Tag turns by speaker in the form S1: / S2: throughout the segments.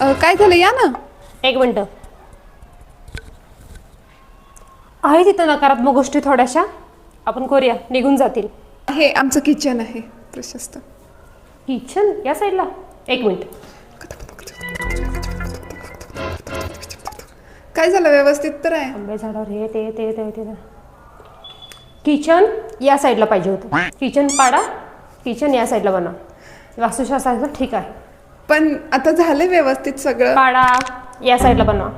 S1: काय झालं, या ना.
S2: एक मिनटं. आहे तिथं नकारात्मक गोष्टी थोड्याशा, आपण करूया, निघून जातील.
S1: हे आमचं किचन आहे प्रशस्त.
S2: किचन या साईडला. एक मिनिट.
S1: काय झालं, व्यवस्थित तर आहे?
S2: आंबे झाडावर हे ते ते ते ते किचन या साईडला पाहिजे होतं. किचन पाडा, किचन या साईडला बनवा. वास्तुशास्त्राचं ठीक आहे,
S1: पण आता झालं व्यवस्थित सगळं.
S2: पाडा या साईडला बनवा.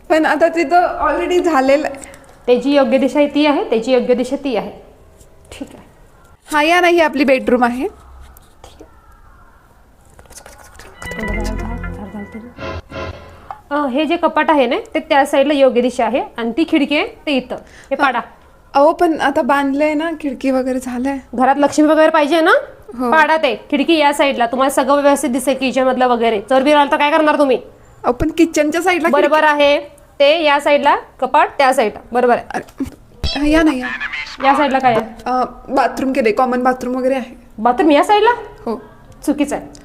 S1: पण आता तिथं ऑलरेडी झालेलं.
S2: त्याची योग्य दिशा ती आहे, त्याची योग्य दिशा ती आहे. ठीक आहे.
S1: हा या ना, ही आपली बेडरूम आहे.
S2: हे जे कपाट आहे ना ते त्या साईडला योग्य दिशा आहे आणि ती खिडकी आहे ते इथं. हे पाडा.
S1: अहो पण आता बांधलंय ना, खिडकी वगैरे झालंय.
S2: घरात लक्ष्मी वगैरे पाहिजे ना,
S1: हो.
S2: पाडा ते. खिडकी या साईडला. तुम्हाला सगळं व्यवस्थित दिसेल किचन मधलं वगैरे. चरबीर आलं तर काय करणार तुम्ही?
S1: अहो पण किचनच्या साईडला
S2: बरोबर आहे. ते या साईडला, कपाट त्या साईडला. बरोबर आहे.
S1: या ना, या.
S2: या साईडला काय आहे?
S1: बाथरूम केले, कॉमन बाथरूम वगैरे आहे.
S2: बाथरूम या साईडला?
S1: हो.
S2: चुकीचं आहे.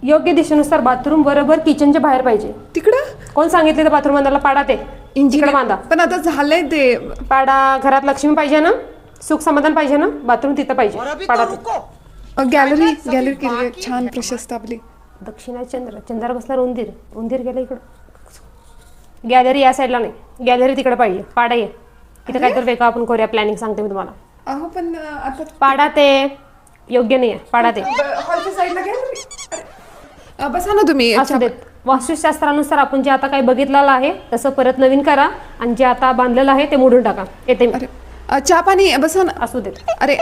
S2: योग्य दिशेनुसार बाथरूम बरोबर किचनच्या बाहेर पाहिजे.
S1: तिकडं
S2: कोण सांगितलं ते बाथरूम बांधायला? पाडा ते. तिकडे बांधा.
S1: पण आता झालंय ते.
S2: पाडा. घरात लक्ष्मी पाहिजे ना, सुख समाधान पाहिजे ना, बाथरूम तिथं पाहिजे. पाडा ते.
S1: गॅलरी केली छान प्रशस्त आपली.
S2: दक्षिणा चंद्र बसला. उंदीर गेला इकडं. गॅलरी या साईडला नाही, गॅलरी तिकडे पाहिजे. पाडा ये. इथं काहीतरी वेगळं आपण करूया. प्लॅनिंग सांगते मी तुम्हाला.
S1: अहो पण आता
S2: पाडा ते. योग्य नाही आहे. पाडा ते.
S1: हॉलच्या साईडला गॅलरी. बसा ना तुम्ही.
S2: असू देत. वास्तुशास्त्रानुसार आपण जे आता काही बघितलेलं आहे तसं परत नवीन करा आणि जे आता बांधलेलं आहे ते मोडून टाका. येते मी.
S1: अरे चहा पाणी बसा ना.
S2: असू देत.
S1: अरे